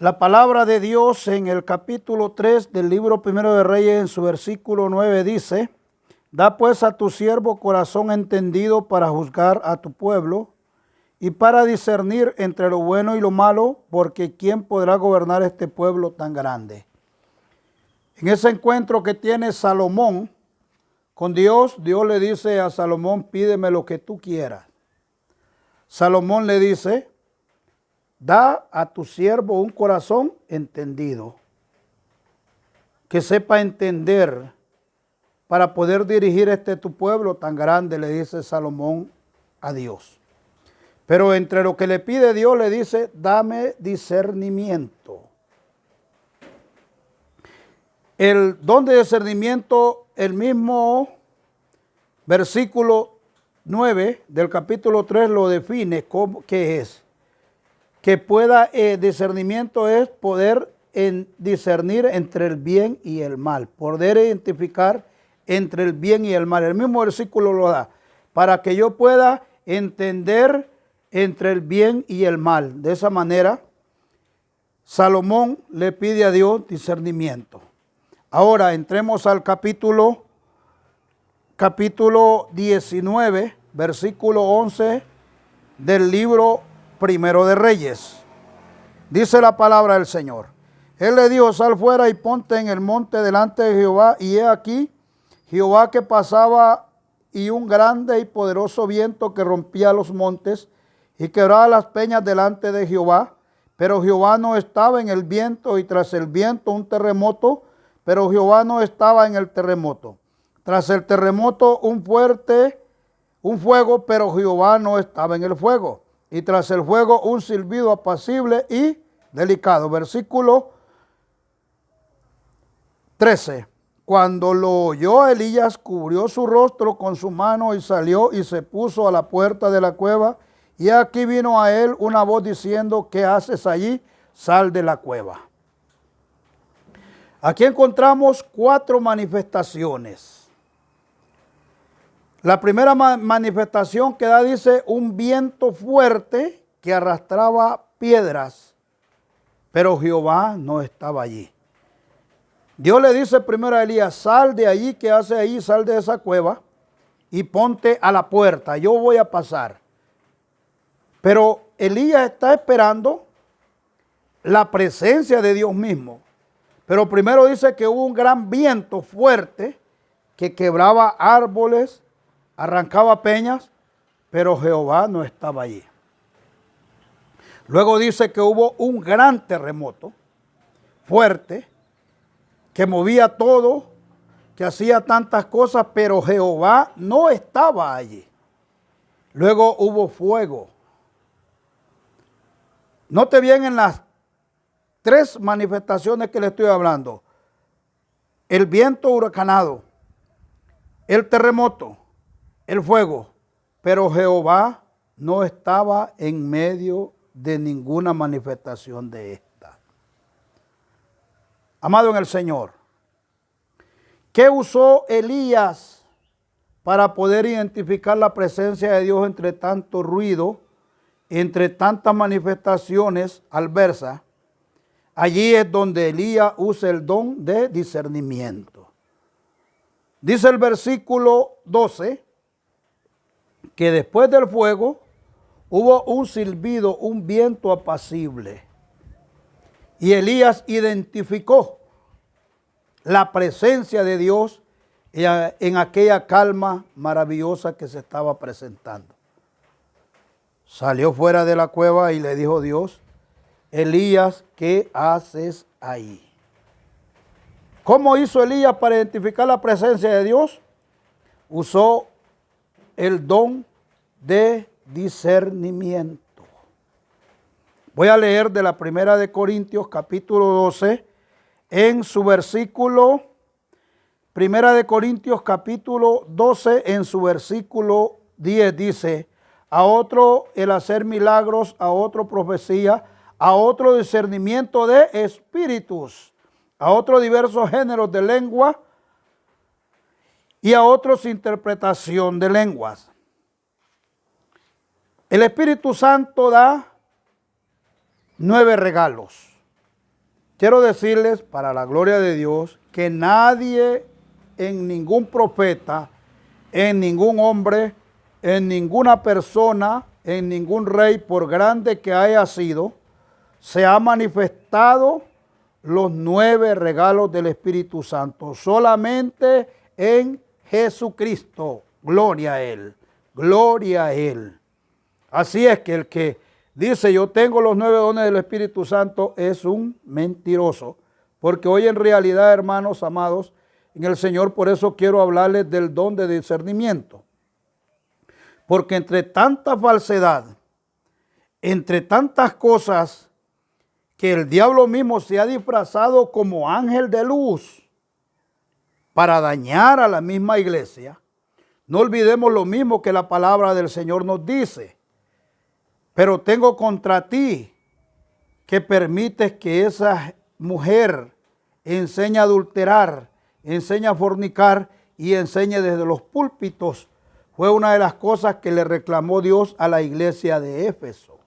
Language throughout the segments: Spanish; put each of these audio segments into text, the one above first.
La palabra de Dios en el capítulo 3 del libro primero de Reyes, en su versículo 9 dice: Da pues a tu siervo corazón entendido para juzgar a tu pueblo y para discernir entre lo bueno y lo malo, porque ¿quién podrá gobernar este pueblo tan grande? En ese encuentro que tiene Salomón con Dios, Dios le dice a Salomón: pídeme lo que tú quieras. Salomón le dice: da a tu siervo un corazón entendido, que sepa entender para poder dirigir tu pueblo tan grande, le dice Salomón a Dios. Pero entre lo que le pide Dios, le dice: dame discernimiento. El don de discernimiento, el mismo versículo 9 del capítulo 3 lo define. ¿Qué es? Que discernimiento es poder discernir entre el bien y el mal, poder identificar entre el bien y el mal. El mismo versículo lo da, para que yo pueda entender entre el bien y el mal. De esa manera, Salomón le pide a Dios discernimiento. Ahora entremos al capítulo 19, versículo 11 del libro Primero de Reyes. Dice la palabra del Señor: Él le dijo: sal fuera y ponte en el monte delante de Jehová. Y he aquí, Jehová que pasaba, y un grande y poderoso viento que rompía los montes y quebraba las peñas delante de Jehová. Pero Jehová no estaba en el viento, y tras el viento un terremoto, pero Jehová no estaba en el terremoto. Tras el terremoto un fuego, pero Jehová no estaba en el fuego. Y tras el fuego un silbido apacible y delicado. Versículo 13. Cuando lo oyó Elías, cubrió su rostro con su mano y salió y se puso a la puerta de la cueva. Y aquí vino a él una voz diciendo: ¿qué haces allí? Sal de la cueva. Aquí encontramos 4 manifestaciones. La primera manifestación que da, dice, un viento fuerte que arrastraba piedras, pero Jehová no estaba allí. Dios le dice primero a Elías: sal de allí, ¿qué hace ahí? Sal de esa cueva y ponte a la puerta, yo voy a pasar. Pero Elías está esperando la presencia de Dios mismo. Pero primero dice que hubo un gran viento fuerte que quebraba árboles, arrancaba peñas, pero Jehová no estaba allí. Luego dice que hubo un gran terremoto fuerte que movía todo, que hacía tantas cosas, pero Jehová no estaba allí. Luego hubo fuego. Note bien en las 3 manifestaciones que le estoy hablando: el viento huracanado, el terremoto, el fuego, pero Jehová no estaba en medio de ninguna manifestación de esta. Amado en el Señor, ¿qué usó Elías para poder identificar la presencia de Dios entre tanto ruido, entre tantas manifestaciones adversas? Allí es donde Elías usa el don de discernimiento. Dice el versículo 12 que después del fuego hubo un silbido, un viento apacible. Y Elías identificó la presencia de Dios en aquella calma maravillosa que se estaba presentando. Salió fuera de la cueva y le dijo Dios: Elías, ¿qué haces ahí? ¿Cómo hizo Elías para identificar la presencia de Dios? Usó el don de discernimiento. Voy a leer de la primera de Corintios, capítulo 12, en su versículo, primera de Corintios, capítulo 12, en su versículo 10, dice: a otro el hacer milagros, a otro profecía, a otro discernimiento de espíritus, a otro diversos géneros de lengua y a otros interpretación de lenguas. El Espíritu Santo da 9 regalos. quiero decirles, para la gloria de Dios, que nadie, en ningún profeta, en ningún hombre, en ninguna persona, en ningún rey, por grande que haya sido, se ha manifestado los 9 regalos del Espíritu Santo. Solamente en Jesucristo. Gloria a Él. Gloria a Él. Así es que el que dice yo tengo los 9 dones del Espíritu Santo es un mentiroso. Porque hoy en realidad, hermanos amados, en el Señor, por eso quiero hablarles del don de discernimiento. Porque entre tanta falsedad, entre tantas cosas que el diablo mismo se ha disfrazado como ángel de luz para dañar a la misma iglesia, no olvidemos lo mismo que la palabra del Señor nos dice. Pero tengo contra ti que permites que esa mujer enseñe a adulterar, enseñe a fornicar y enseñe desde los púlpitos. Fue una de las cosas que le reclamó Dios a la iglesia de Éfeso.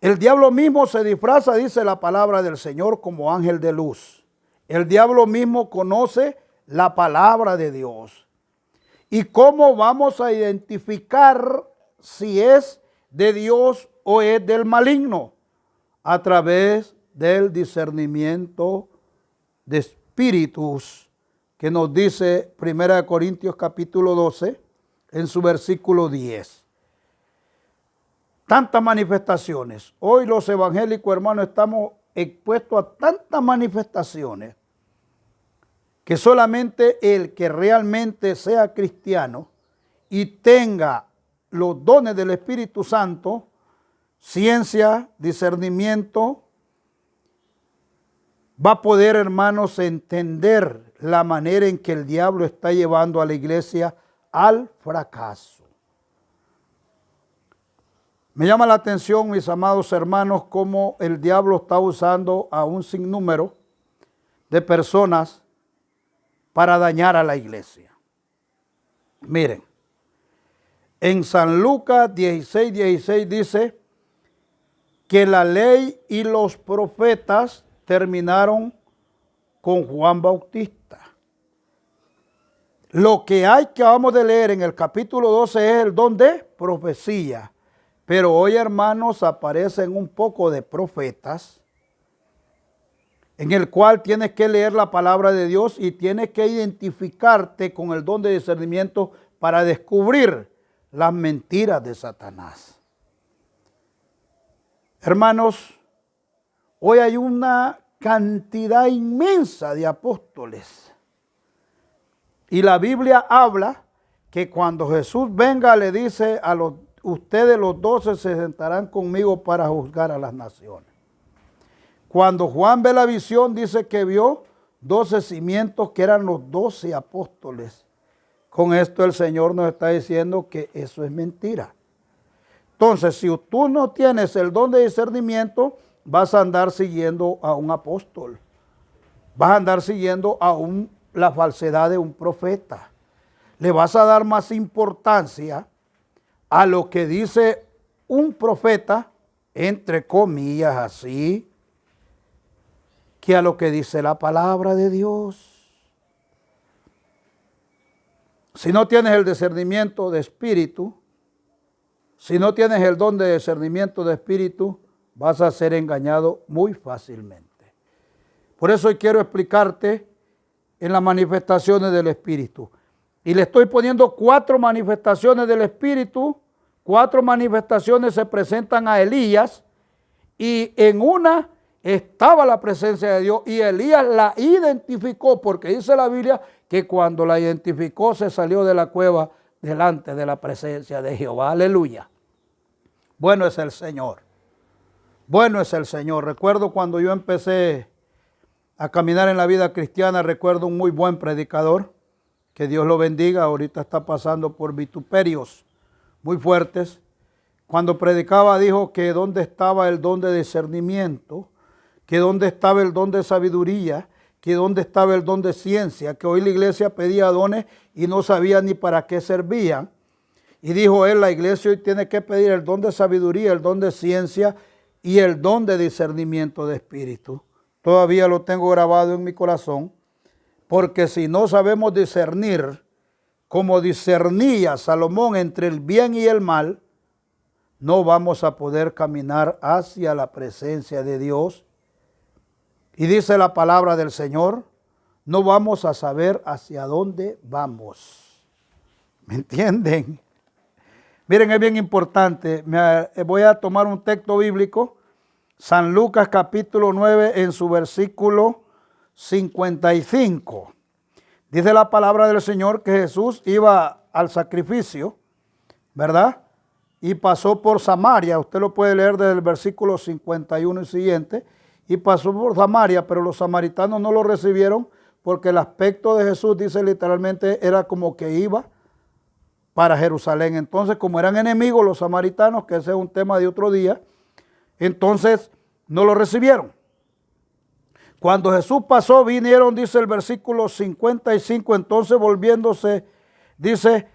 El diablo mismo se disfraza, dice la palabra del Señor, como ángel de luz. El diablo mismo conoce la palabra de Dios. ¿Y cómo vamos a identificar si es de Dios o es del maligno? A través del discernimiento de espíritus, que nos dice 1 Corintios capítulo 12, en su versículo 10. Tantas manifestaciones. Hoy los evangélicos, hermanos, estamos expuestos a tantas manifestaciones que solamente el que realmente sea cristiano y tenga los dones del Espíritu Santo, ciencia, discernimiento, va a poder, hermanos, entender la manera en que el diablo está llevando a la iglesia al fracaso. Me llama la atención, mis amados hermanos, cómo el diablo está usando a un sinnúmero de personas para dañar a la iglesia. Miren, en San Lucas 16:16 dice que la ley y los profetas terminaron con Juan Bautista. Lo que acabamos de leer en el capítulo 12 es el don de profecía. Pero hoy, hermanos, aparecen un poco de profetas en el cual tienes que leer la palabra de Dios y tienes que identificarte con el don de discernimiento para descubrir las mentiras de Satanás. Hermanos, hoy hay una cantidad inmensa de apóstoles. Y la Biblia habla que cuando Jesús venga le dice a ustedes los 12 se sentarán conmigo para juzgar a las naciones. Cuando Juan ve la visión, dice que vio 12 cimientos que eran los 12 apóstoles. Con esto el Señor nos está diciendo que eso es mentira. Entonces, si tú no tienes el don de discernimiento, vas a andar siguiendo a un apóstol. Vas a andar siguiendo a la falsedad de un profeta. Le vas a dar más importancia a lo que dice un profeta, entre comillas así, que a lo que dice la palabra de Dios. Si no tienes el discernimiento de espíritu, si no tienes el don de discernimiento de espíritu, vas a ser engañado muy fácilmente. Por eso hoy quiero explicarte en las manifestaciones del Espíritu. Y le estoy poniendo 4 manifestaciones del Espíritu. 4 manifestaciones se presentan a Elías y en una estaba la presencia de Dios y Elías la identificó, porque dice la Biblia que cuando la identificó se salió de la cueva delante de la presencia de Jehová. Aleluya. Bueno es el Señor. Bueno es el Señor. Recuerdo cuando yo empecé a caminar en la vida cristiana, recuerdo un muy buen predicador, que Dios lo bendiga, ahorita está pasando por vituperios muy fuertes. Cuando predicaba dijo que dónde estaba el don de discernimiento, que dónde estaba el don de sabiduría, que dónde estaba el don de ciencia, que hoy la iglesia pedía dones y no sabía ni para qué servían. Y dijo él, la iglesia hoy tiene que pedir el don de sabiduría, el don de ciencia y el don de discernimiento de espíritu. Todavía lo tengo grabado en mi corazón, porque si no sabemos discernir, como discernía Salomón entre el bien y el mal, no vamos a poder caminar hacia la presencia de Dios. Y dice la palabra del Señor, no vamos a saber hacia dónde vamos. ¿Me entienden? Miren, es bien importante. Voy a tomar un texto bíblico, San Lucas capítulo 9 en su versículo 55. Dice la palabra del Señor que Jesús iba al sacrificio, ¿verdad? Y pasó por Samaria. Usted lo puede leer desde el versículo 51 y siguiente. Y pasó por Samaria, pero los samaritanos no lo recibieron porque el aspecto de Jesús, dice literalmente, era como que iba para Jerusalén. Entonces, como eran enemigos los samaritanos, que ese es un tema de otro día, entonces no lo recibieron. Cuando Jesús pasó, vinieron, dice el versículo 55, entonces volviéndose, dice,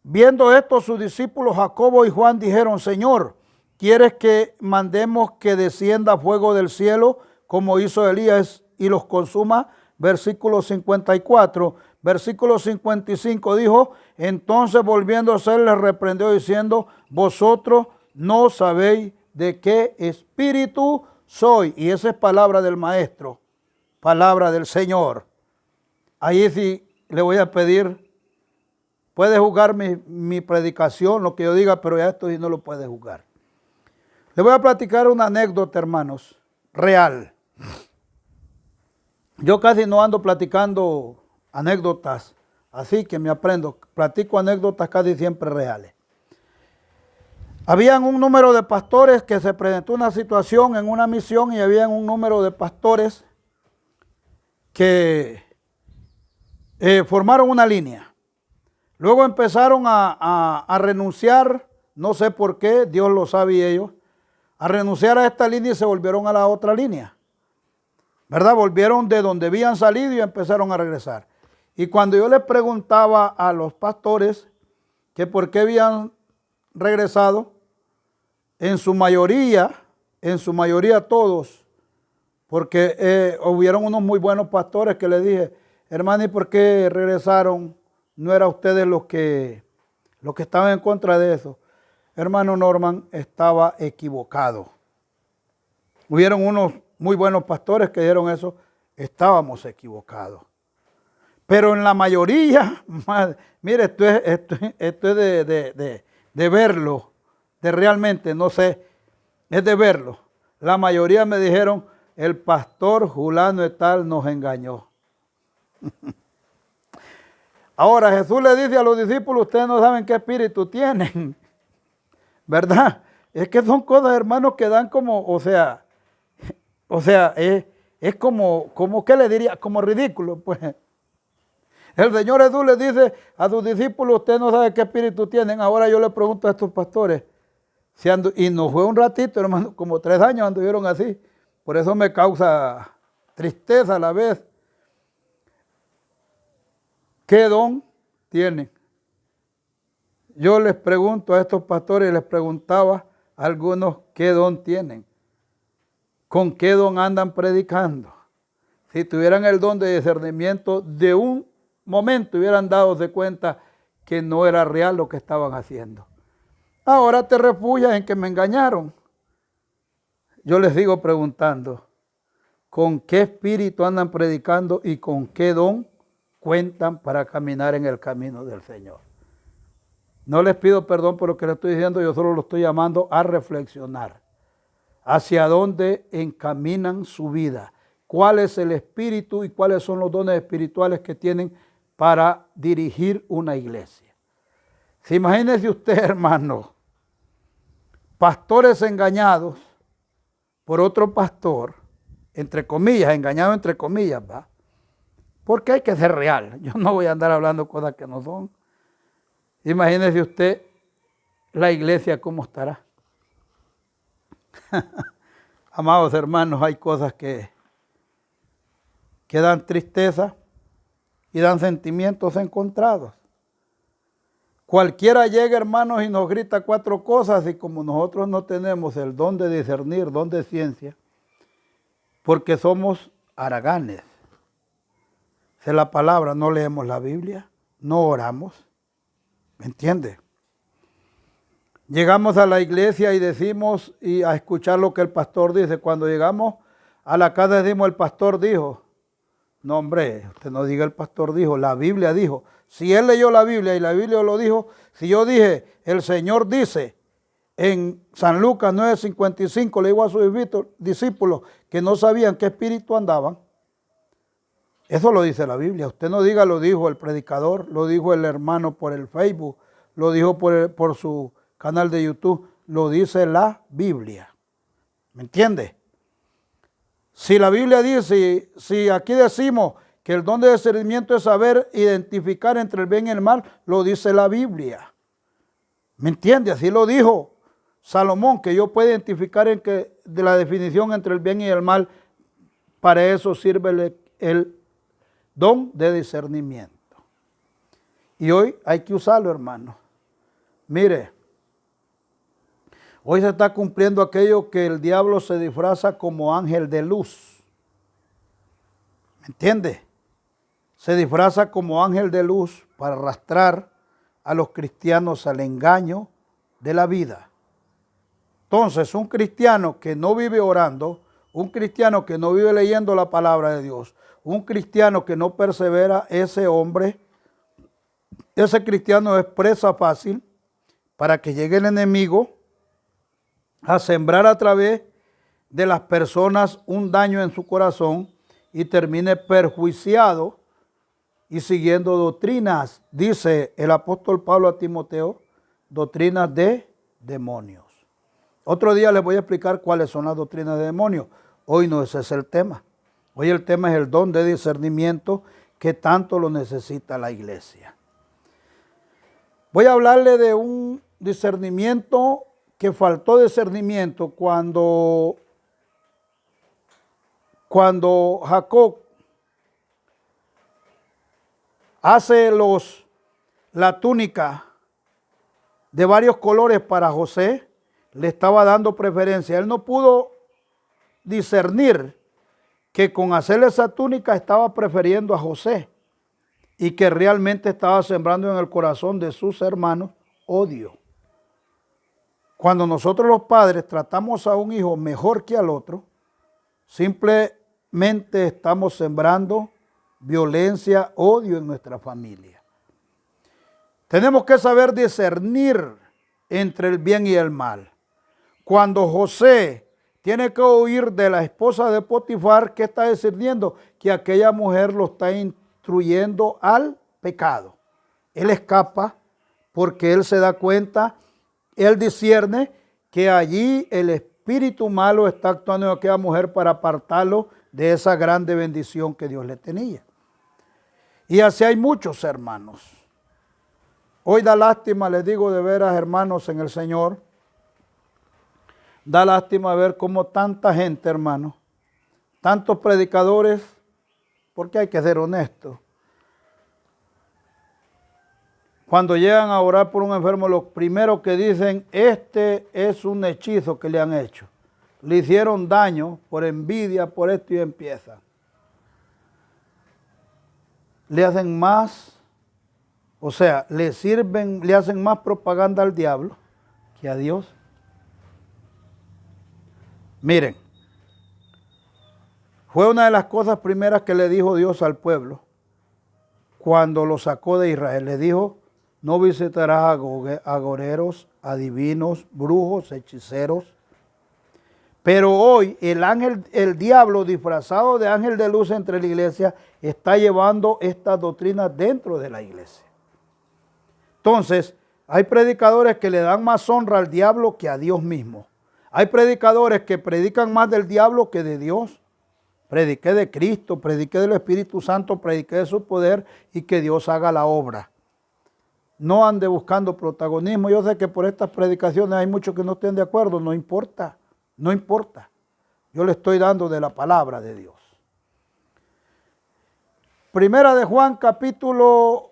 viendo esto, sus discípulos Jacobo y Juan dijeron, Señor, ¿quieres que mandemos que descienda fuego del cielo como hizo Elías y los consuma? Versículo 54. Versículo 55 dijo, entonces volviéndose él les reprendió diciendo, vosotros no sabéis de qué espíritu soy. Y esa es palabra del Maestro, palabra del Señor. Ahí sí le voy a pedir, puede juzgar mi predicación, lo que yo diga, pero ya esto sí no lo puede juzgar. Le voy a platicar una anécdota, hermanos, real. Yo casi no ando platicando anécdotas así que me aprendo. Platico anécdotas casi siempre reales. Habían un número de pastores que se presentó una situación en una misión y habían un número de pastores que formaron una línea. Luego empezaron a renunciar, no sé por qué, Dios lo sabe y ellos, a renunciar a esta línea y se volvieron a la otra línea. ¿Verdad? Volvieron de donde habían salido y empezaron a regresar. Y cuando yo les preguntaba a los pastores que por qué habían regresado, en su mayoría todos, porque hubieron unos muy buenos pastores que les dije, hermano, ¿y por qué regresaron? No eran ustedes los que estaban en contra de eso. Hermano Norman estaba equivocado. Hubieron unos muy buenos pastores que dijeron eso, estábamos equivocados. Pero en la mayoría, mire, esto es de verlo, de realmente, no sé, es de verlo. La mayoría me dijeron, el pastor Julano de tal nos engañó. Ahora Jesús le dice a los discípulos, ustedes no saben qué espíritu tienen, ¿verdad? Es que son cosas, hermanos, que dan como, o sea, es como, ¿qué le diría? Como ridículo, pues. El Señor Jesús le dice a sus discípulos, ustedes no saben qué espíritu tienen. Ahora yo le pregunto a estos pastores, y no fue un ratito, hermano, como 3 años anduvieron así. Por eso me causa tristeza a la vez. ¿Qué don tienen? Yo les pregunto a estos pastores, les preguntaba a algunos qué don tienen. ¿Con qué don andan predicando? Si tuvieran el don de discernimiento, de un momento hubieran dado de cuenta que no era real lo que estaban haciendo. Ahora te refugias en que me engañaron. Yo les sigo preguntando, ¿con qué espíritu andan predicando y con qué don cuentan para caminar en el camino del Señor? No les pido perdón por lo que les estoy diciendo, yo solo lo estoy llamando a reflexionar. ¿Hacia dónde encaminan su vida? ¿Cuál es el espíritu y cuáles son los dones espirituales que tienen para dirigir una iglesia? Si imagínese usted, hermano, pastores engañados por otro pastor, entre comillas, engañado entre comillas, ¿va? Porque hay que ser real. Yo no voy a andar hablando cosas que no son. Imagínese usted la iglesia cómo estará. Amados hermanos, hay cosas que dan tristeza y dan sentimientos encontrados. Cualquiera llega, hermanos, y nos grita 4 cosas, y como nosotros no tenemos el don de discernir, don de ciencia, porque somos haraganes. Esa es la palabra, no leemos la Biblia, no oramos, ¿me entiende? Llegamos a la iglesia y decimos, y a escuchar lo que el pastor dice. Cuando llegamos a la casa decimos, el pastor dijo. No, hombre, usted no diga el pastor dijo, la Biblia dijo. Si él leyó la Biblia y la Biblia lo dijo, si yo dije, el Señor dice en San Lucas 9:55, le digo a sus discípulos que no sabían qué espíritu andaban. Eso lo dice la Biblia. Usted no diga lo dijo el predicador, lo dijo el hermano por el Facebook, lo dijo por su canal de YouTube, lo dice la Biblia. ¿Me entiende? Si la Biblia dice, si aquí decimos que el don de discernimiento es saber identificar entre el bien y el mal, lo dice la Biblia. ¿Me entiende? Así lo dijo Salomón, que yo puedo identificar de la definición entre el bien y el mal. Para eso sirve el don de discernimiento. Y hoy hay que usarlo, hermano. Mire, hoy se está cumpliendo aquello que el diablo se disfraza como ángel de luz. ¿Me entiende? Se disfraza como ángel de luz para arrastrar a los cristianos al engaño de la vida. Entonces, un cristiano que no vive orando, un cristiano que no vive leyendo la palabra de Dios, un cristiano que no persevera, ese hombre, ese cristiano es presa fácil para que llegue el enemigo a sembrar a través de las personas un daño en su corazón y termine perjuiciado y siguiendo doctrinas, dice el apóstol Pablo a Timoteo, doctrinas de demonios. Otro día les voy a explicar cuáles son las doctrinas de demonios. Hoy no ese es el tema. Hoy el tema es el don de discernimiento que tanto lo necesita la iglesia. Voy a hablarle de un discernimiento que faltó discernimiento cuando Jacob hace la túnica de varios colores para José, le estaba dando preferencia. Él no pudo discernir que con hacerle esa túnica estaba prefiriendo a José y que realmente estaba sembrando en el corazón de sus hermanos odio. Cuando nosotros los padres tratamos a un hijo mejor que al otro, simplemente estamos sembrando violencia, odio en nuestra familia. Tenemos que saber discernir entre el bien y el mal. Cuando José tiene que huir de la esposa de Potifar, ¿qué está discerniendo? Que aquella mujer lo está instruyendo al pecado. Él escapa porque él se da cuenta, él discierne que allí el espíritu malo está actuando en aquella mujer para apartarlo de esa grande bendición que Dios le tenía. Y así hay muchos hermanos. Hoy da lástima, les digo de veras, hermanos en el Señor, da lástima ver cómo tanta gente, hermano, tantos predicadores, porque hay que ser honestos, cuando llegan a orar por un enfermo, lo primero que dicen, este es un hechizo que le han hecho. Le hicieron daño por envidia, por esto y empiezan. Le hacen más, o sea, le hacen más propaganda al diablo que a Dios. Miren, fue una de las cosas primeras que le dijo Dios al pueblo cuando lo sacó de Israel. Le dijo, no visitarás a agoreros, adivinos, brujos, hechiceros. Pero hoy el diablo disfrazado de ángel de luz entre la iglesia está llevando estas doctrinas dentro de la iglesia. Entonces, hay predicadores que le dan más honra al diablo que a Dios mismo. Hay predicadores que predican más del diablo que de Dios. Prediqué de Cristo, prediqué del Espíritu Santo, prediqué de su poder y que Dios haga la obra. No ande buscando protagonismo. Yo sé que por estas predicaciones hay muchos que no estén de acuerdo. No importa, no importa. Yo le estoy dando de la palabra de Dios. Primera de Juan, capítulo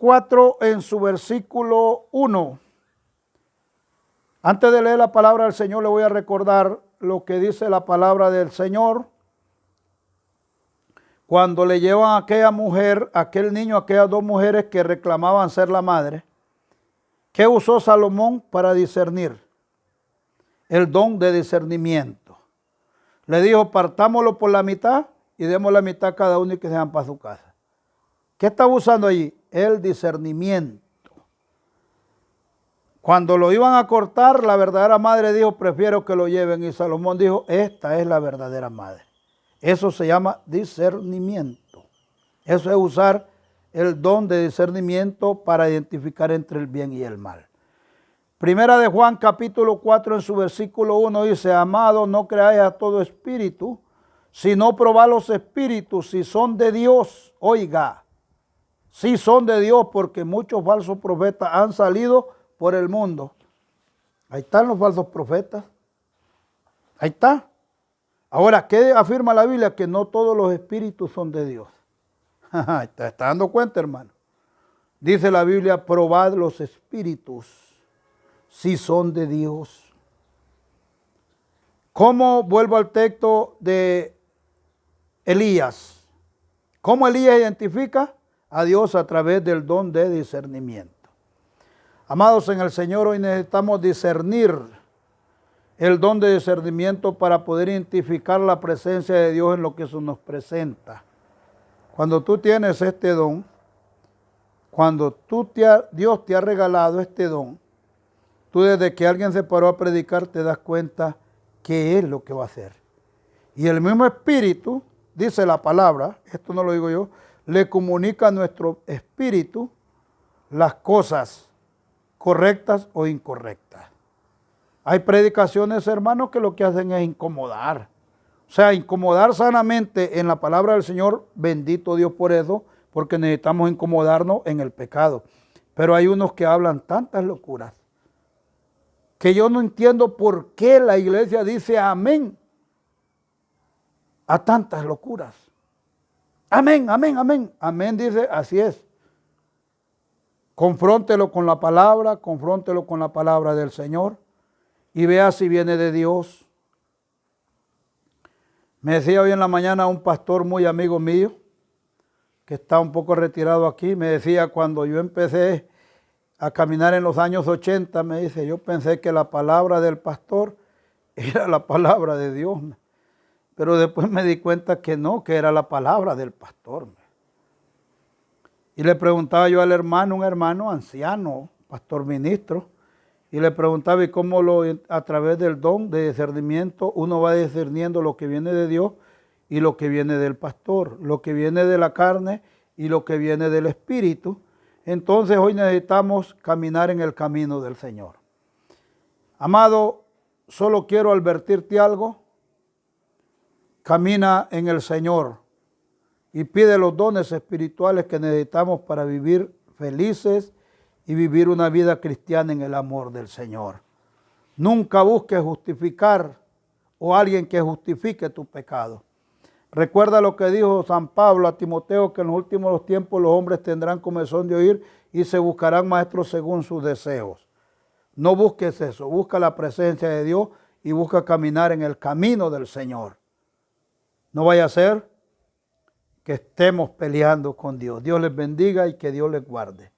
4 en su versículo 1. Antes de leer la palabra del Señor, le voy a recordar lo que dice la palabra del Señor. Cuando le llevan a aquella mujer, aquel niño, aquellas dos mujeres que reclamaban ser la madre, ¿qué usó Salomón para discernir? El don de discernimiento. Le dijo, partámoslo por la mitad y demos la mitad a cada uno y que se van para su casa. ¿Qué estaba usando allí? El discernimiento. Cuando lo iban a cortar, la verdadera madre dijo, prefiero que lo lleven. Y Salomón dijo, esta es la verdadera madre. Eso se llama discernimiento. Eso es usar el don de discernimiento para identificar entre el bien y el mal. Primera de Juan capítulo 4 en su versículo 1 dice, amado, no creáis a todo espíritu, sino probad los espíritus si son de Dios. Oiga, si son de Dios, porque muchos falsos profetas han salido por el mundo. Ahí están los falsos profetas. Ahí está. Ahora, ¿qué afirma la Biblia? Que no todos los espíritus son de Dios. ¿Te está dando cuenta, hermano? Dice la Biblia, probad los espíritus si son de Dios. ¿Cómo vuelvo al texto de Elías? ¿Cómo Elías identifica a Dios a través del don de discernimiento? Amados en el Señor, hoy necesitamos discernir el don de discernimiento para poder identificar la presencia de Dios en lo que se nos presenta. Cuando tú tienes este don, cuando Dios te ha regalado este don, tú desde que alguien se paró a predicar te das cuenta qué es lo que va a hacer. Y el mismo Espíritu, dice la palabra, esto no lo digo yo, le comunica a nuestro espíritu las cosas correctas o incorrectas. Hay predicaciones, hermanos, que lo que hacen es incomodar. O sea, incomodar sanamente en la palabra del Señor, bendito Dios por eso, porque necesitamos incomodarnos en el pecado. Pero hay unos que hablan tantas locuras que yo no entiendo por qué la iglesia dice amén a tantas locuras. Amén, amén, amén. Amén dice, así es. Confróntelo con la palabra, confróntelo con la palabra del Señor y vea si viene de Dios. Me decía hoy en la mañana un pastor muy amigo mío, que está un poco retirado aquí, me decía cuando yo empecé a caminar en los años 80, me dice, yo pensé que la palabra del pastor era la palabra de Dios, pero después me di cuenta que no, que era la palabra del pastor. Y le preguntaba yo al hermano, un hermano anciano, pastor ministro, y le preguntaba, ¿y cómo a través del don de discernimiento uno va discerniendo lo que viene de Dios y lo que viene del pastor, lo que viene de la carne y lo que viene del espíritu? Entonces hoy necesitamos caminar en el camino del Señor. Amado, solo quiero advertirte algo. Camina en el Señor y pide los dones espirituales que necesitamos para vivir felices y vivir una vida cristiana en el amor del Señor. Nunca busques justificar o alguien que justifique tu pecado. Recuerda lo que dijo San Pablo a Timoteo, que en los últimos tiempos los hombres tendrán comezón de oír y se buscarán maestros según sus deseos. No busques eso, busca la presencia de Dios y busca caminar en el camino del Señor. No vaya a ser que estemos peleando con Dios. Dios les bendiga y que Dios les guarde.